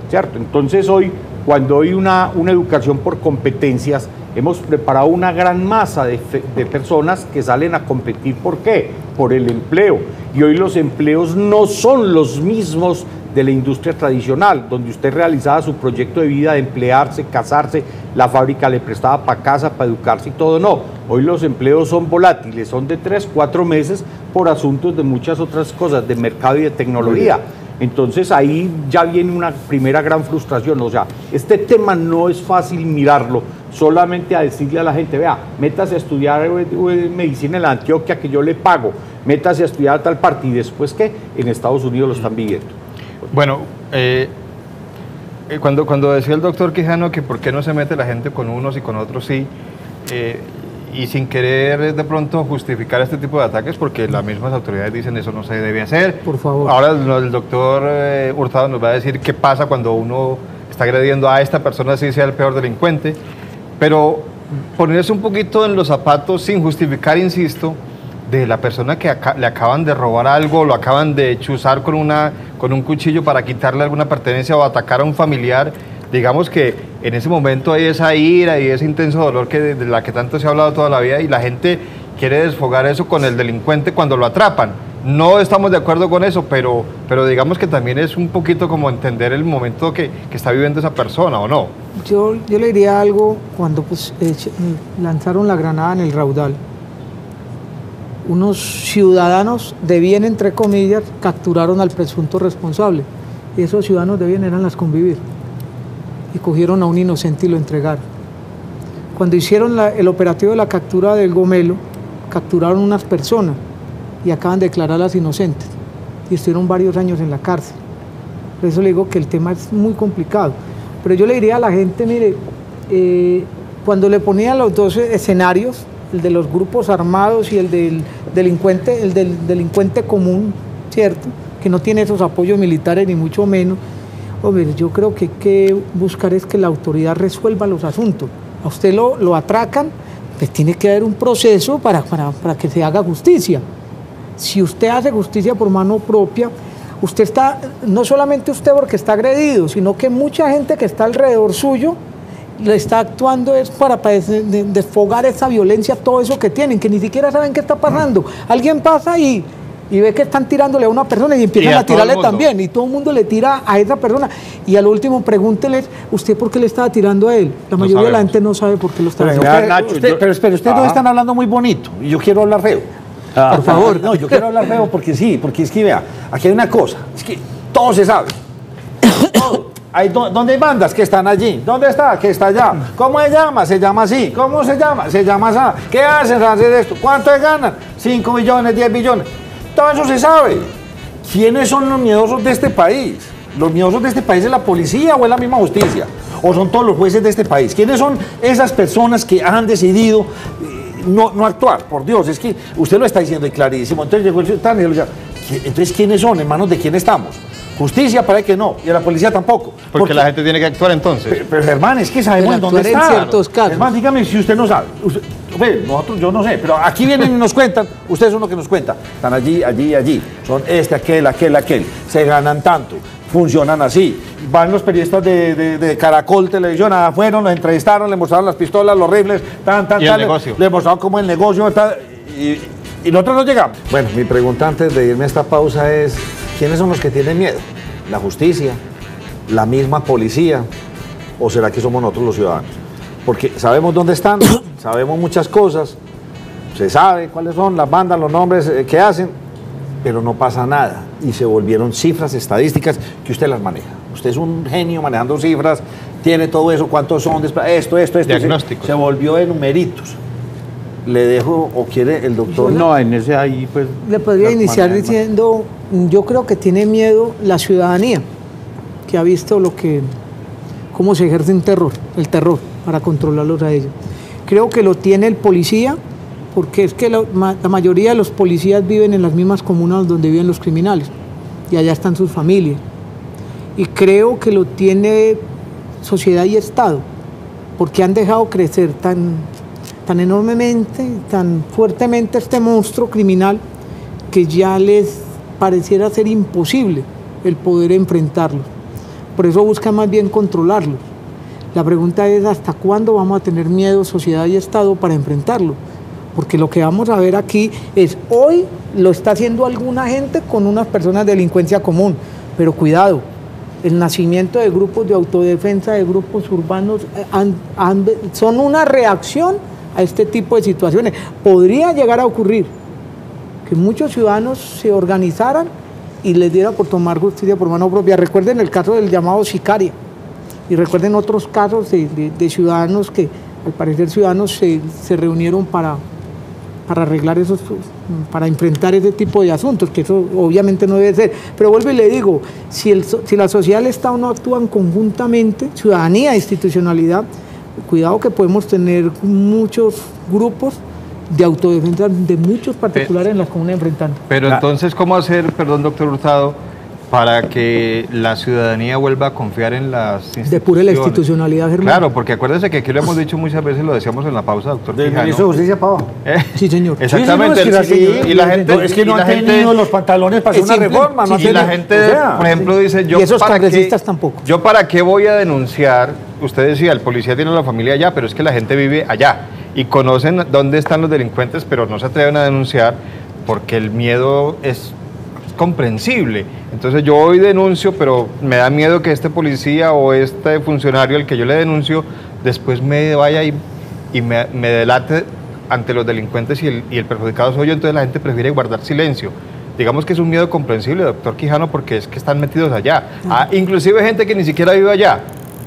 ¿cierto? Entonces hoy, cuando hay una educación por competencias, hemos preparado una gran masa de personas que salen a competir. ¿Por qué? Por el empleo. Y hoy los empleos no son los mismos de la industria tradicional, donde usted realizaba su proyecto de vida de emplearse, casarse, la fábrica le prestaba para casa, para educarse y todo. No, hoy los empleos son volátiles, son de 3, 4 meses por asuntos de muchas otras cosas, de mercado y de tecnología. Entonces ahí ya viene una primera gran frustración. O sea, este tema no es fácil mirarlo solamente a decirle a la gente, vea, métase a estudiar medicina en la Antioquia que yo le pago, métase a estudiar a tal parte, y después que en Estados Unidos lo están viviendo. Bueno, cuando decía el doctor Quijano que por qué no se mete la gente con unos y con otros sí, y sin querer de pronto justificar este tipo de ataques, porque las mismas autoridades dicen eso no se debe hacer. Por favor. Ahora el doctor Hurtado nos va a decir qué pasa cuando uno está agrediendo a esta persona, si sea el peor delincuente, pero ponerse un poquito en los zapatos sin justificar, insisto, de la persona que le acaban de robar algo, lo acaban de chuzar con un cuchillo para quitarle alguna pertenencia o atacar a un familiar. Digamos que en ese momento hay esa ira y ese intenso dolor de la que tanto se ha hablado toda la vida, y la gente quiere desfogar eso con el delincuente cuando lo atrapan. No estamos de acuerdo con eso, pero digamos que también es un poquito como entender el momento que está viviendo esa persona, ¿o no? Yo le diría algo cuando lanzaron la granada en el Raudal. Unos ciudadanos de bien, entre comillas, capturaron al presunto responsable. Y esos ciudadanos de bien eran las Convivir. Y cogieron a un inocente y lo entregaron. Cuando hicieron el operativo de la captura del Gomelo, capturaron unas personas y acaban de declararlas inocentes. Y estuvieron varios años en la cárcel. Por eso le digo que el tema es muy complicado. Pero yo le diría a la gente, mire, cuando le ponían los dos escenarios, el de los grupos armados y el del delincuente común, ¿cierto?, que no tiene esos apoyos militares ni mucho menos. Hombre, yo creo que hay que buscar es que la autoridad resuelva los asuntos. A usted lo atracan, pues tiene que haber un proceso para que se haga justicia. Si usted hace justicia por mano propia, usted está, no solamente usted porque está agredido, sino que mucha gente que está alrededor suyo le está actuando es para desfogar esa violencia, todo eso que tienen, que ni siquiera saben qué está pasando. Alguien pasa y ve que están tirándole a una persona y empiezan a tirarle también, y todo el mundo le tira a esa persona. Y al último pregúntele, ¿usted por qué le estaba tirando a él? La mayoría de la gente no sabe por qué lo está haciendo. Pero espere, ustedes no están hablando muy bonito, y yo quiero hablar feo. Por favor. No, yo quiero hablar feo porque sí, porque es que vea, aquí hay una cosa, es que todo se sabe. Todo. ¿Dónde hay bandas que están allí? ¿Dónde está? ¿Qué está allá? ¿Cómo se llama? Se llama así. ¿Cómo se llama? Se llama así. ¿Qué hacen? ¿Hacen esto? ¿Cuánto ganan? 5 millones, 10 millones. Todo eso se sabe. ¿Quiénes son los miedosos de este país? ¿Los miedosos de este país es la policía o es la misma justicia? ¿O son todos los jueces de este país? ¿Quiénes son esas personas que han decidido no actuar? Por Dios, es que usted lo está diciendo y clarísimo. Entonces llegó el ciudadano y le dijo, entonces ¿quiénes son? ¿En manos de quién estamos? Justicia parece que no, y a la policía tampoco. Porque la gente tiene que actuar entonces. Pero Germán, es que sabemos en dónde está. En ciertos casos. Germán, dígame si usted no sabe. Nosotros, yo no sé, pero aquí vienen y nos cuentan, ustedes son los que nos cuentan. Están allí, son aquel. Se ganan tanto, funcionan así. Van los periodistas de Caracol Televisión, fueron, los entrevistaron, le mostraron las pistolas, los rifles, le mostraron cómo el negocio, y nosotros no llegamos. Bueno, mi pregunta antes de irme a esta pausa es, ¿quiénes son los que tienen miedo? ¿La justicia? ¿La misma policía? ¿O será que somos nosotros los ciudadanos? Porque sabemos dónde están, sabemos muchas cosas, se sabe cuáles son las bandas, los nombres que hacen, pero no pasa nada. Y se volvieron cifras estadísticas que usted las maneja. Usted es un genio manejando cifras, tiene todo eso, cuántos son, esto. Diagnósticos. Se volvió en numeritos. Le dejo, o quiere el doctor. No, en ese ahí pues. Le podría iniciar diciendo, yo creo que tiene miedo la ciudadanía, que ha visto cómo se ejerce el terror para controlarlos a ellos. Creo que lo tiene el policía, porque es que la mayoría de los policías viven en las mismas comunas donde viven los criminales, y allá están sus familias. Y creo que lo tiene sociedad y Estado, porque han dejado crecer tan enormemente, tan fuertemente este monstruo criminal que ya les pareciera ser imposible el poder enfrentarlo. Por eso buscan más bien controlarlo. La pregunta es ¿hasta cuándo vamos a tener miedo sociedad y Estado para enfrentarlo? Porque lo que vamos a ver aquí es, hoy lo está haciendo alguna gente con unas personas de delincuencia común, pero cuidado, el nacimiento de grupos de autodefensa, de grupos urbanos, son una reacción a este tipo de situaciones. Podría llegar a ocurrir que muchos ciudadanos se organizaran y les diera por tomar justicia por mano propia. Recuerden el caso del llamado Sicaria y recuerden otros casos de ciudadanos que al parecer ciudadanos se reunieron para arreglar esos, para enfrentar ese tipo de asuntos, que eso obviamente no debe ser. Pero vuelvo y le digo, si la sociedad y el Estado no actúan conjuntamente, ciudadanía e institucionalidad, cuidado que podemos tener muchos grupos de autodefensa de muchos particulares en las comunas enfrentando. Pero entonces, ¿cómo hacer, perdón, doctor Hurtado, para que la ciudadanía vuelva a confiar en las instituciones? Depure la institucionalidad, Germán. Claro, porque acuérdense que aquí lo hemos dicho muchas veces, lo decíamos en la pausa, doctor Del Quijano. ministro de Justicia para abajo. Sí, señor. Exactamente. Sí, no, es que y la gente... no, es que no han tenido los pantalones para hacer una reforma. No han Y la tenido- gente, o sea, por ejemplo, dice, Y esos ¿para congresistas qué, tampoco. yo para qué voy a denunciar? Usted decía, el policía tiene la familia allá, pero es que la gente vive allá y conocen dónde están los delincuentes, pero no se atreven a denunciar porque el miedo es comprensible. Entonces yo hoy denuncio, pero me da miedo que este policía o este funcionario al que yo le denuncio después me vaya y me delate ante los delincuentes y el perjudicado soy yo, entonces la gente prefiere guardar silencio. Digamos que es un miedo comprensible, doctor Quijano, porque es que están metidos allá. Inclusive gente que ni siquiera vive allá,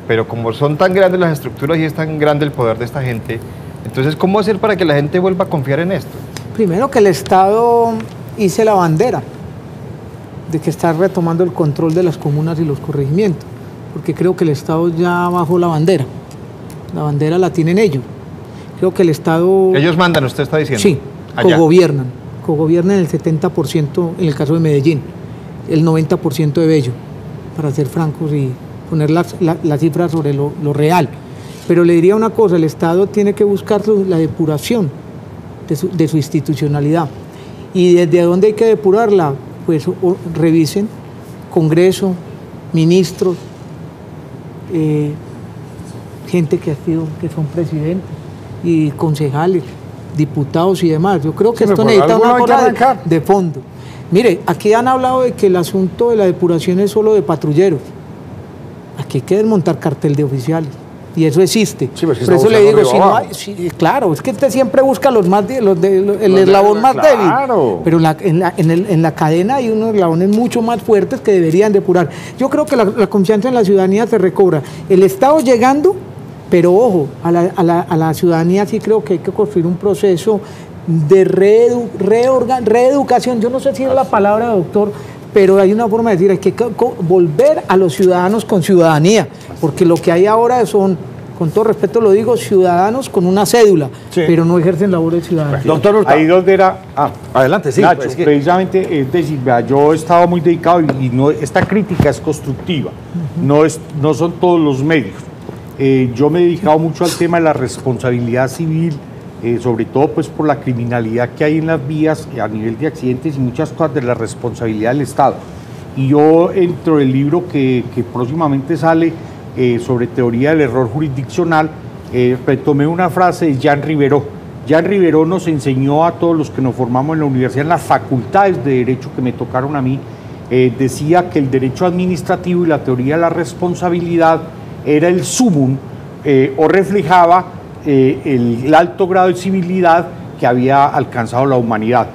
pero como son tan grandes las estructuras y es tan grande el poder de esta gente, entonces ¿cómo hacer para que la gente vuelva a confiar en esto? Primero que el Estado hice la bandera de que está retomando el control de las comunas y los corregimientos, porque creo que el Estado ya bajó la bandera la tienen ellos. Creo que el Estado... Ellos mandan, usted está diciendo. Sí, allá. cogobiernan el 70% en el caso de Medellín, el 90% de Bello, para ser francos y poner la cifra sobre lo real. Pero le diría una cosa, el Estado tiene que buscar la depuración de su institucionalidad. ¿Y desde dónde hay que depurarla? Pues revisen Congreso, ministros, gente que son presidentes y concejales, diputados y demás. Yo creo que esto necesita una cosa de fondo. Mire, aquí han hablado de que el asunto de la depuración es solo de patrulleros. Aquí hay que desmontar cartel de oficiales. Y eso existe. Sí, pues por eso le digo, si no hay, claro, es que usted siempre busca el eslabón más débil. Pero en la cadena hay unos eslabones mucho más fuertes que deberían depurar. Yo creo que la confianza en la ciudadanía se recobra. El Estado llegando, pero ojo, a la ciudadanía sí creo que hay que construir un proceso de reeducación. Yo no sé si es la palabra, doctor, pero hay una forma de decir, hay que volver a los ciudadanos con ciudadanía, porque lo que hay ahora son, con todo respeto lo digo, ciudadanos con una cédula, pero no ejercen labores ciudadanas. Doctor Hurtado. Ahí donde era... Adelante, sí. Nacho, es que- precisamente, es decir, vea, yo he estado muy dedicado y no, esta crítica es constructiva, no son todos los medios. Yo me he dedicado mucho al tema de la responsabilidad civil, sobre todo pues por la criminalidad que hay en las vías a nivel de accidentes y muchas cosas de la responsabilidad del Estado. Y yo entro el libro que próximamente sale sobre teoría del error jurisdiccional, retomé una frase de Jean Rivero. Jean Rivero nos enseñó a todos los que nos formamos en la universidad, en las facultades de Derecho que me tocaron a mí, decía que el derecho administrativo y la teoría de la responsabilidad era el sumum o reflejaba el alto grado de civilidad que había alcanzado la humanidad.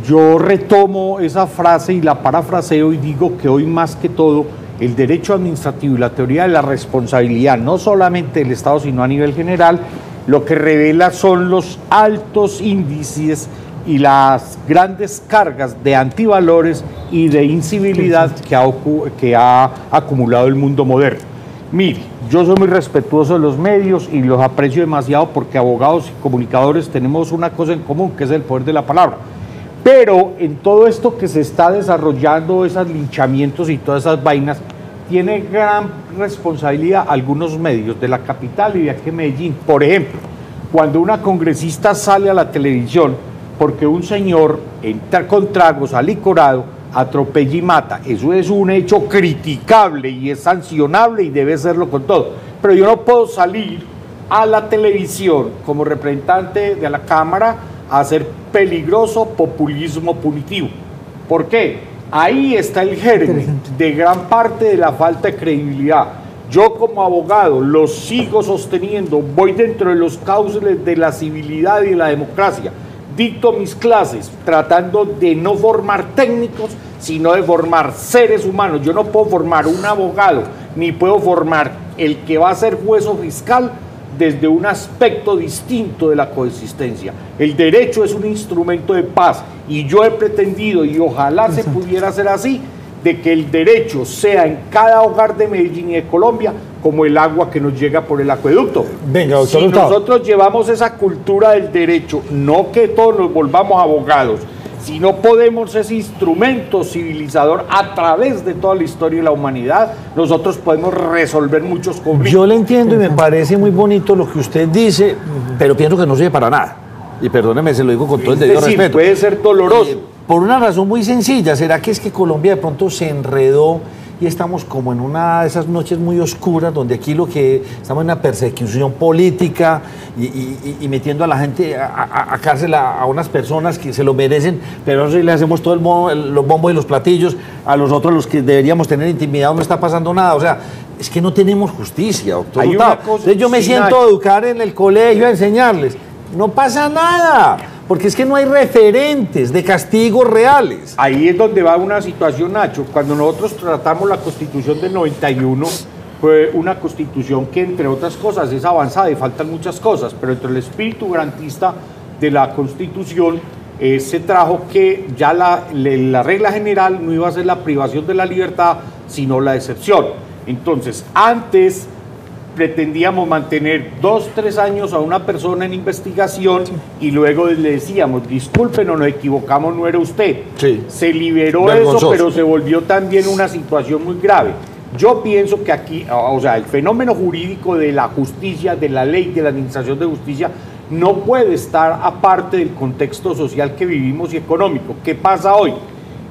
Yo retomo esa frase y la parafraseo y digo que hoy más que todo el derecho administrativo y la teoría de la responsabilidad, no solamente del Estado sino a nivel general, lo que revela son los altos índices y las grandes cargas de antivalores y de incivilidad que ha acumulado el mundo moderno. Mire, yo soy muy respetuoso de los medios y los aprecio demasiado porque abogados y comunicadores tenemos una cosa en común, que es el poder de la palabra. Pero en todo esto que se está desarrollando, esos linchamientos y todas esas vainas, tiene gran responsabilidad algunos medios de la capital y de aquí en Medellín. Por ejemplo, cuando una congresista sale a la televisión porque un señor entra con tragos alicorado, atropella y mata, eso es un hecho criticable y es sancionable y debe serlo con todo. Pero yo no puedo salir a la televisión como representante de la Cámara a hacer peligroso populismo punitivo. ¿Por qué? Ahí está el germen de gran parte de la falta de credibilidad. Yo como abogado lo sigo sosteniendo, voy dentro de los cauces de la civilidad y de la democracia, dicto mis clases tratando de no formar técnicos, sino de formar seres humanos. Yo no puedo formar un abogado, ni puedo formar el que va a ser juez o fiscal desde un aspecto distinto de la coexistencia. El derecho es un instrumento de paz y yo he pretendido, y ojalá se pudiera hacer así, de que el derecho sea en cada hogar de Medellín y de Colombia como el agua que nos llega por el acueducto. Venga, doctor si Hurtado. nosotros llevamos esa cultura del derecho, no que todos nos volvamos abogados, sino podemos ese instrumento civilizador a través de toda la historia de la humanidad, nosotros podemos resolver muchos conflictos. Yo le entiendo y me parece muy bonito lo que usted dice, pero pienso que no sirve para nada. Y perdóneme, se lo digo con todo el debido respeto. Puede ser doloroso. Por una razón muy sencilla, ¿será que es que Colombia de pronto se enredó y estamos como en una de esas noches muy oscuras donde aquí lo que estamos en una persecución política y metiendo a la gente a cárcel a unas personas que se lo merecen, pero nosotros le hacemos todo los bombos y los platillos, a los otros los que deberíamos tener intimidad no está pasando nada? O sea, es que no tenemos justicia, doctor Hurtado. Entonces yo me siento a educar en el colegio, a enseñarles. No pasa nada, porque es que no hay referentes de castigos reales. Ahí es donde va una situación, Nacho. Cuando nosotros tratamos la Constitución del 91, fue una Constitución que, entre otras cosas, es avanzada y faltan muchas cosas, pero entre el espíritu garantista de la Constitución se trajo que ya la regla general no iba a ser la privación de la libertad, sino la excepción. Entonces, antes pretendíamos mantener 2, 3 años a una persona en investigación y luego le decíamos, disculpen, nos equivocamos, no era usted. Sí. Se liberó Vergonzoso. eso, pero se volvió también una situación muy grave. Yo pienso que aquí, o sea, el fenómeno jurídico de la justicia, de la ley, de la administración de justicia, no puede estar aparte del contexto social que vivimos y económico. ¿Qué pasa hoy?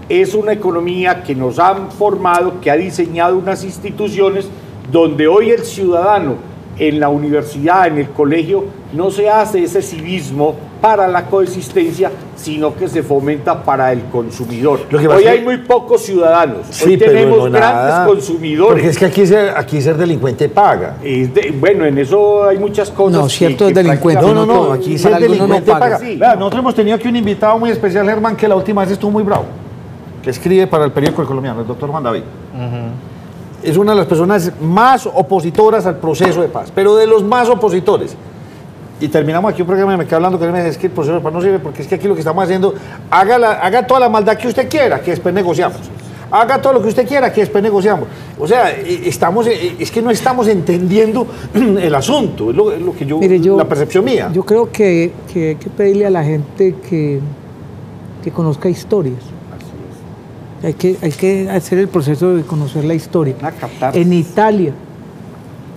Es una economía que nos han formado, que ha diseñado unas instituciones donde hoy el ciudadano en la universidad, en el colegio, no se hace ese civismo para la coexistencia, sino que se fomenta para el consumidor. Hoy hay muy pocos ciudadanos, sí, hoy tenemos no grandes consumidores. Porque es que aquí ser delincuente paga. Bueno, en eso hay muchas cosas. No, cierto es delincuente. No, aquí ser delincuente paga. Sí. Vea, nosotros hemos tenido aquí un invitado muy especial, Germán, que la última vez estuvo muy bravo, que escribe para el periódico El Colombiano, el doctor Juan David. Es una de las personas más opositoras al proceso de paz, pero de los más opositores. Y terminamos aquí un programa y me queda hablando con él, me dice, es que el proceso de paz no sirve porque es que aquí lo que estamos haciendo, haga toda la maldad que usted quiera, que después negociamos. Haga todo lo que usted quiera, que después negociamos. O sea, es que no estamos entendiendo el asunto, es lo que Mire, la percepción mía. Yo creo que hay que pedirle a la gente que conozca historias. Hay que hacer el proceso de conocer la historia. En Italia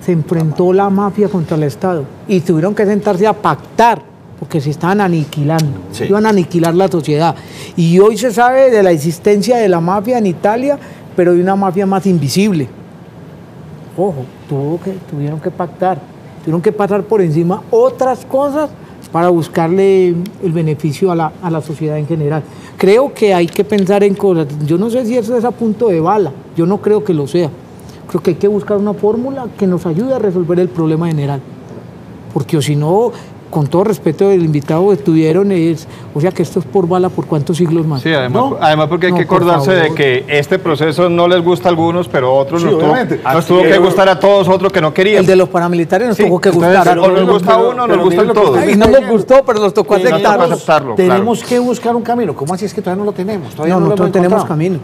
se enfrentó la mafia contra el Estado y tuvieron que sentarse a pactar porque se estaban aniquilando, Sí. iban a aniquilar la sociedad. Y hoy se sabe de la existencia de la mafia en Italia, pero de una mafia más invisible. Ojo, tuvieron que pactar, tuvieron que pasar por encima otras cosas para buscarle el beneficio a la sociedad en general. Creo que hay que pensar en cosas. Yo no sé si eso es a punto de bala, yo no creo que lo sea. Creo que hay que buscar una fórmula que nos ayude a resolver el problema general. Porque o si no, con todo respeto del invitado que estuvieron, o sea que esto es por bala por cuántos siglos más. Sí, además, ¿No? además porque hay No, que por acordarse de favor. que este proceso no les gusta a algunos, pero a otros Sí, obviamente. nos tuvo que gustar a todos, otros que no querían. El de los paramilitares nos Sí, tuvo que entonces, gustar. o nos gusta a uno o nos gustan todos. Y no nos gustó, pero nos tocó nos tocó aceptarlo. aceptarlo. Tenemos que buscar un camino. ¿Cómo así es que todavía no lo tenemos? Todavía No, lo nosotros hemos tenemos encontrado. camino.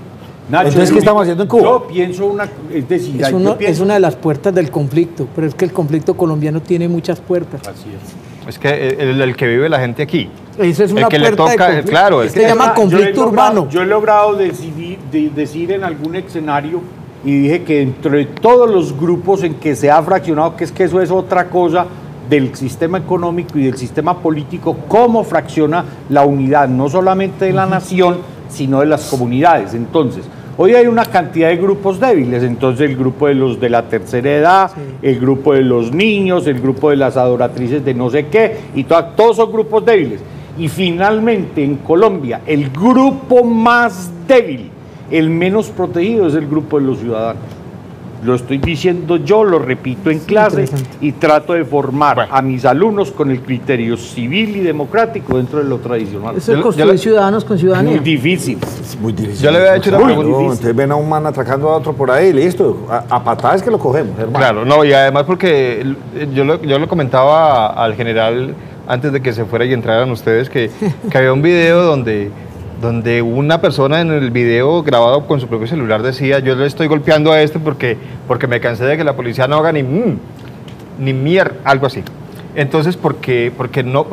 Nacho, Entonces, ¿qué estamos haciendo en Cuba? Yo pienso es decir, Es una de las puertas del conflicto, pero es que el conflicto colombiano tiene muchas puertas. Así es. Es que el que vive la gente aquí. Esa es una que le puerta de toca, conflicto. claro, es Se que- llama conflicto urbano. Yo he logrado decir en algún escenario y dije que entre todos los grupos en que se ha fraccionado, que es que eso es otra cosa del sistema económico y del sistema político, cómo fracciona la unidad, no solamente de la nación, sino de las comunidades. Entonces, hoy hay una cantidad de grupos débiles, entonces el grupo de los de la tercera edad, el grupo de los niños, el grupo de las adoratrices de no sé qué, y todos son grupos débiles. Y finalmente en Colombia, el grupo más débil, el menos protegido, es el grupo de los ciudadanos. Lo estoy diciendo yo, lo repito en clase y trato de formar a mis alumnos con el criterio civil y democrático dentro de lo tradicional. Eso es construir ciudadanos con ciudadanía. Muy difícil. Es muy difícil. Yo le había hecho una pregunta. Ustedes ven a un man atracando a otro por ahí, listo. A patadas que lo cogemos, hermano. Claro, no, y además porque yo lo comentaba al general antes de que se fuera y entraran ustedes, que había un video donde una persona en el video grabado con su propio celular decía: yo le estoy golpeando a este porque me cansé de que la policía no haga ni algo así. Entonces, porque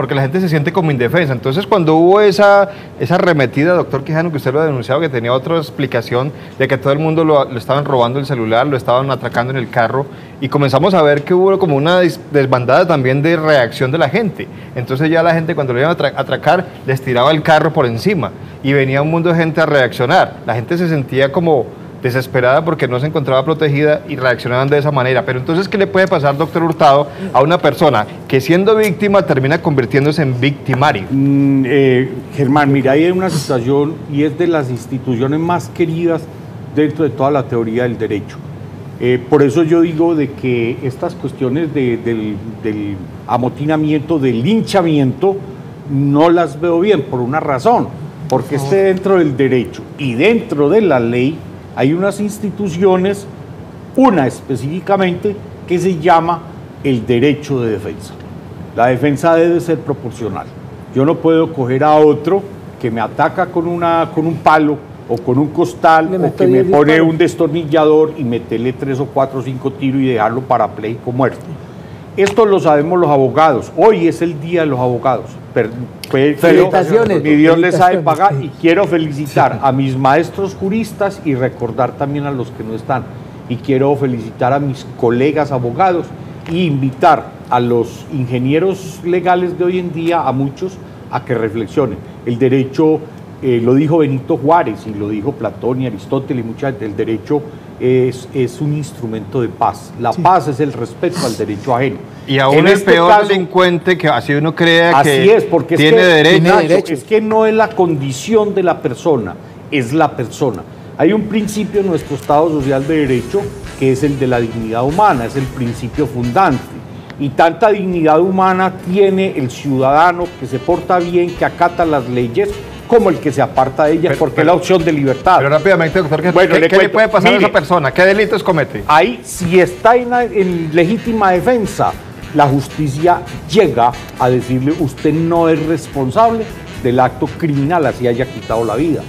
la gente se siente como indefensa. Entonces, cuando hubo esa arremetida, doctor Quijano, que usted lo ha denunciado, que tenía otra explicación de que todo el mundo lo estaban robando el celular, lo estaban atracando en el carro, y comenzamos a ver que hubo como una desbandada también de reacción de la gente. Entonces ya la gente, cuando lo iban a atracar, les tiraba el carro por encima, y venía un mundo de gente a reaccionar. La gente se sentía como desesperada porque no se encontraba protegida y reaccionaban de esa manera. Pero entonces, ¿qué le puede pasar, doctor Hurtado, a una persona que siendo víctima termina convirtiéndose en victimario? Germán, mira, hay una situación, y es de las instituciones más queridas dentro de toda la teoría del derecho. Por eso yo digo de que estas cuestiones del amotinamiento, del linchamiento, no las veo bien por una razón, porque dentro del derecho y dentro de la ley hay unas instituciones, una específicamente, que se llama el derecho de defensa. La defensa debe ser proporcional. Yo no puedo coger a otro que me ataca con un palo o con un costal o que me pone un destornillador y meterle 3 o 4 o 5 tiros y dejarlo parapléjico muerto. Esto lo sabemos los abogados. Hoy es el día de los abogados. Felicitaciones. Mi Dios les sabe pagar, y quiero felicitar a mis maestros juristas y recordar también a los que no están. Y quiero felicitar a mis colegas abogados e invitar a los ingenieros legales de hoy en día, a muchos, a que reflexionen. El derecho, lo dijo Benito Juárez y lo dijo Platón y Aristóteles y mucha gente, el derecho es un instrumento de paz. La paz es el respeto al derecho ajeno. Y aún el peor delincuente, que así uno crea que porque tiene derecho. Es que no es la condición de la persona, es la persona. Hay un principio en nuestro Estado Social de Derecho que es el de la dignidad humana, es el principio fundante. Y tanta dignidad humana tiene el ciudadano que se porta bien, que acata las leyes, como el que se aparta de ellas, porque es la opción de libertad. Pero rápidamente, doctor, ¿qué le puede pasar a esa persona? ¿Qué delitos comete? Ahí, si está en legítima defensa, la justicia llega a decirle: usted no es responsable del acto criminal, así haya quitado la vida.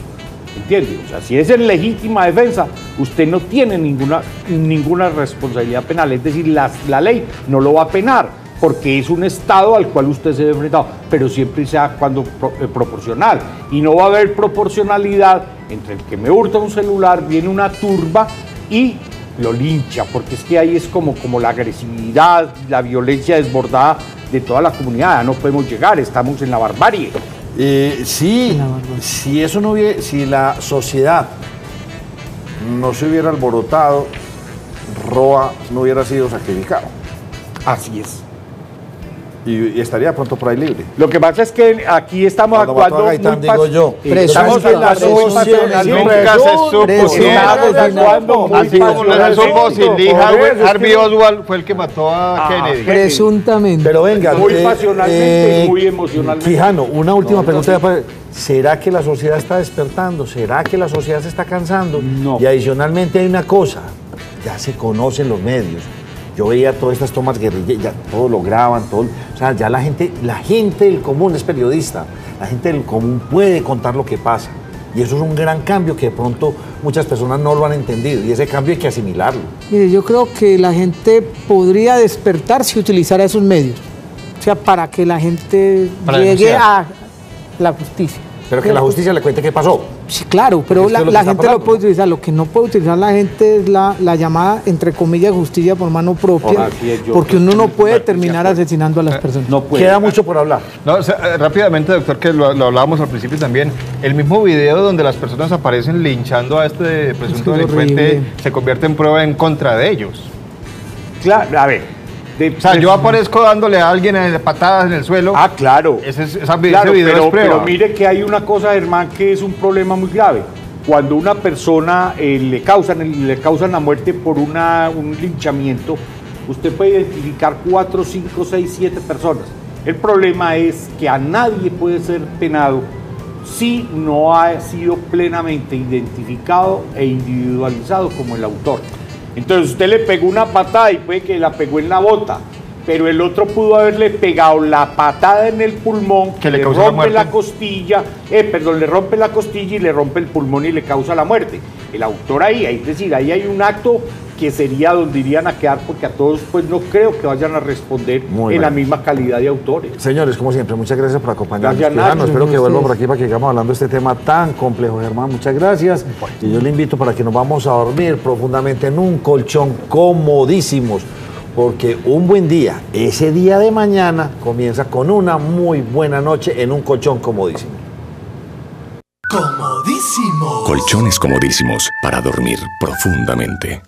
¿Entiende? O sea, si es en legítima defensa, usted no tiene ninguna responsabilidad penal. Es decir, la ley no lo va a penar, porque es un estado al cual usted se ve enfrentado, pero siempre sea cuando proporcional. Y no va a haber proporcionalidad entre el que me hurta un celular, viene una turba y lo lincha, porque es que ahí es como la agresividad, la violencia desbordada de toda la comunidad. No podemos llegar, estamos en la barbarie. Si la sociedad no se hubiera alborotado, Roa no hubiera sido sacrificado. Así es. Y estaría pronto por ahí libre. Lo que pasa es que aquí estamos actuando Gaitán, digo yo. Estamos en la Nunca se supo si así como no se supo si Lee Harvey Oswald fue el que mató a Kennedy. Presuntamente. Pero venga, muy pasionalmente y muy emocionalmente. Quijano, una última pregunta. ¿Será que la sociedad está despertando? ¿Será que la sociedad se está cansando? No. Y adicionalmente hay una cosa, ya se conocen los medios. Yo veía todas estas tomas guerrilleras, ya todo lo graban, todo. O sea, ya la gente del común es periodista. La gente del común puede contar lo que pasa. Y eso es un gran cambio que de pronto muchas personas no lo han entendido. Y ese cambio hay que asimilarlo. Mire, yo creo que la gente podría despertar si utilizara esos medios. O sea, para que la gente llegue a la justicia. Pero que la justicia le cuente qué pasó. Sí, claro, pero la gente lo puede utilizar. Lo que no puede utilizar la gente es la llamada, entre comillas, justicia por mano propia, porque uno no puede terminar asesinando a las personas. No puede. Queda mucho por hablar. No, o sea, rápidamente, doctor, que lo hablábamos al principio también, el mismo video donde las personas aparecen linchando a este presunto delincuente se convierte en prueba en contra de ellos. Claro, a ver. O sea, yo aparezco dándole a alguien patadas en el suelo. Ah, claro. Ese video es prueba. Pero mire que hay una cosa, Germán, que es un problema muy grave. cuando una persona le causan la muerte por un linchamiento, usted puede identificar 4, 5, 6, 7 personas. El problema es que a nadie puede ser penado si no ha sido plenamente identificado e individualizado como el autor. Entonces usted le pegó una patada y puede que la pegó en la bota, pero el otro pudo haberle pegado la patada en el pulmón, que le rompe la costilla, le rompe la costilla y le rompe el pulmón y le causa la muerte. El autor ahí, es decir, ahí hay un acto que sería donde irían a quedar, porque a todos pues no creo que vayan a responder la misma calidad de autores. Señores, como siempre, muchas gracias por acompañarnos. Gracias, Nacho. Espero que vuelva por aquí para que sigamos hablando de este tema tan complejo, Germán. Muchas gracias. Y yo le invito para que nos vamos a dormir profundamente en un colchón comodísimos, porque un buen día, ese día de mañana, comienza con una muy buena noche en un colchón comodísimo. Comodísimo. Colchones comodísimos para dormir profundamente.